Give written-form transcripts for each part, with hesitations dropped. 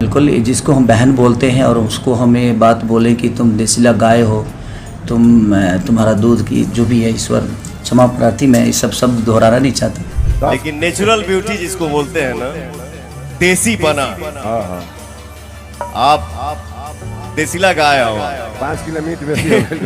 बिल्कुल, जिसको हम बहन बोलते हैं और उसको हमें बात बोलें कि तुम देसिला गाय हो, तुम्हारा दूध की जो भी है, ईश्वर क्षमा प्रार्थी, मैं ये सब शब्द दोहराना नहीं चाहता। लेकिन नेचुरल ब्यूटी जिसको बोलते हैं ना, देसी पना, आप देसिला गाय हो, 5 किलो मीट बेसी हो गइल।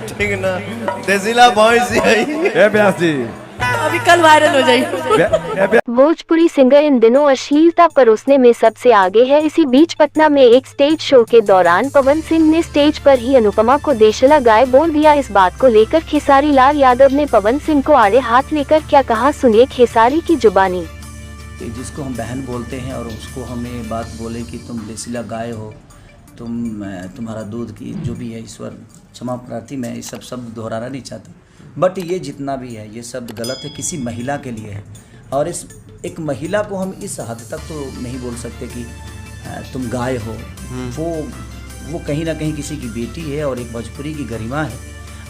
ठीक है ना, देसिला भैंस ए व्यास जी, अभी कल वायरल हो जाएगी। भोजपुरी सिंगर इन दिनों अश्लीलता परोसने में सबसे आगे है। इसी बीच पटना में एक स्टेज शो के दौरान पवन सिंह ने स्टेज पर ही अनुपमा को देशला गाय बोल दिया। इस बात को लेकर खेसारी लाल यादव ने पवन सिंह को आड़े हाथ लेकर क्या कहा, सुनिए खेसारी की जुबानी। जिसको हम बहन बोलते हैं और उसको हमें बात बोलें कि तुम देसिला गाय हो, तुम्हारा दूध की जो भी है, ईश्वर क्षमा प्रार्थी, मैं ये सब शब्द दोहराना नहीं चाहता। बट ये जितना भी है, ये शब्द गलत है, किसी महिला के लिए है। और इस एक महिला को हम इस हद तक तो नहीं बोल सकते कि तुम गाय हो। वो कहीं ना कहीं किसी की बेटी है और एक भोजपुरी की गरिमा है।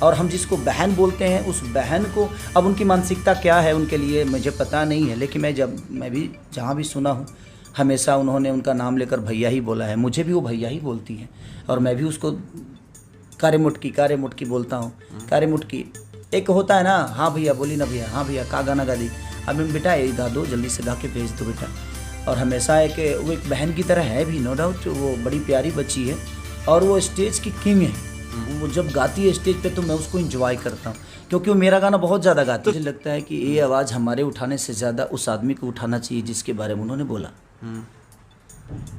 और हम जिसको बहन बोलते हैं, उस बहन को, अब उनकी मानसिकता क्या है उनके लिए मुझे पता नहीं है, लेकिन मैं भी जहाँ भी सुना हूँ, हमेशा उन्होंने उनका नाम लेकर भैया ही बोला है। मुझे भी वो भैया ही बोलती हैं और मैं भी उसको कारे मुटकी बोलता हूँ। कारे मुटकी एक होता है ना, हाँ भैया बोली ना भैया, हाँ भैया का गाना गा दी, अब बेटा ये गा दो, जल्दी से गा के भेज दो बेटा। और हमेशा वो एक बहन की तरह है भी, नो डाउट। वो बड़ी प्यारी बच्ची है और वो स्टेज की किंग है। वो जब गाती है स्टेज पे तो मैं उसको इंजॉय करता हूँ, क्योंकि वो मेरा गाना बहुत ज़्यादा गाती है। मुझे लगता है कि ये आवाज़ हमारे उठाने से ज़्यादा उस आदमी को उठाना चाहिए जिसके बारे में उन्होंने बोला।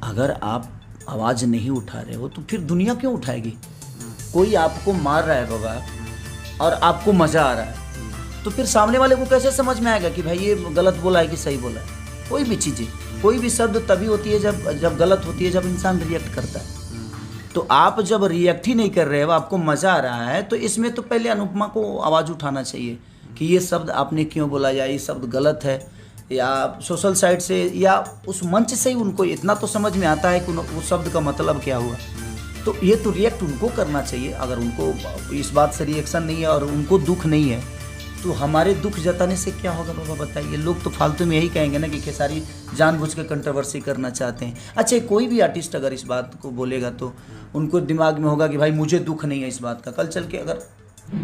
अगर आप आवाज़ नहीं उठा रहे हो तो फिर दुनिया क्यों उठाएगी? कोई आपको मार रहा है बाबा और आपको मज़ा आ रहा है, तो फिर सामने वाले को कैसे समझ में आएगा कि भाई ये गलत बोला है कि सही बोला है? कोई भी चीज़ें, कोई भी शब्द तभी होती है जब गलत होती है, जब इंसान रिएक्ट करता है। तो आप जब रिएक्ट ही नहीं कर रहे हो, आपको मज़ा आ रहा है, तो इसमें तो पहले अनुपमा को आवाज़ उठाना चाहिए कि ये शब्द आपने क्यों बोला, या ये शब्द गलत है, या सोशल साइट से या उस मंच से ही उनको इतना तो समझ में आता है कि उस शब्द का मतलब क्या हुआ। तो ये तो रिएक्ट उनको करना चाहिए। अगर उनको इस बात से रिएक्शन नहीं है और उनको दुख नहीं है, तो हमारे दुख जताने से क्या होगा बाबा बताइए? लोग तो फालतू में यही कहेंगे ना कि खेसारी जानबूझ के कंट्रोवर्सी करना चाहते हैं। अच्छा, कोई भी आर्टिस्ट अगर इस बात को बोलेगा तो उनको दिमाग में होगा कि भाई मुझे दुख नहीं है इस बात का। कल चल के अगर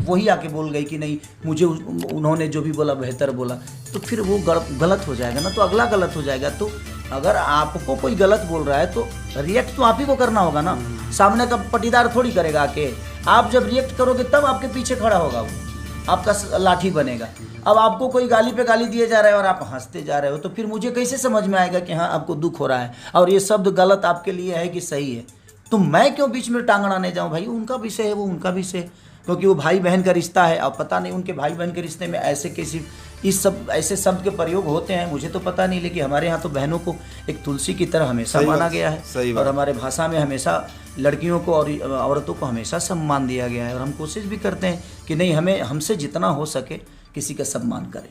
वही आके बोल गई कि नहीं, मुझे उन्होंने जो भी बोला बेहतर बोला, तो फिर वो गलत हो जाएगा ना, तो अगला गलत हो जाएगा। तो अगर आपको कोई गलत बोल रहा है तो रिएक्ट तो आप ही को करना होगा ना, सामने का पटीदार थोड़ी करेगा आके। आप जब रिएक्ट करोगे तब आपके पीछे खड़ा होगा वो, आपका लाठी बनेगा। अब आपको कोई गाली पे गाली दिए जा रहा है और आप हंसते जा रहे हो, तो फिर मुझे कैसे समझ में आएगा कि हाँ आपको दुख हो रहा है और ये शब्द गलत आपके लिए है कि सही है? तो मैं क्यों बीच में टांग अड़ाने जाऊँ? भाई उनका विषय है, वो उनका विषय है, क्योंकि वो भाई बहन का रिश्ता है। अब पता नहीं उनके भाई बहन के रिश्ते में ऐसे शब्द के प्रयोग होते हैं, मुझे तो पता नहीं, लेकिन हमारे यहाँ तो बहनों को एक तुलसी की तरह हमेशा माना गया है और हमारे भाषा में हमेशा लड़कियों को और औरतों को हमेशा सम्मान दिया गया है। और हम कोशिश भी करते हैं कि नहीं, हमसे जितना हो सके किसी का सम्मान करें।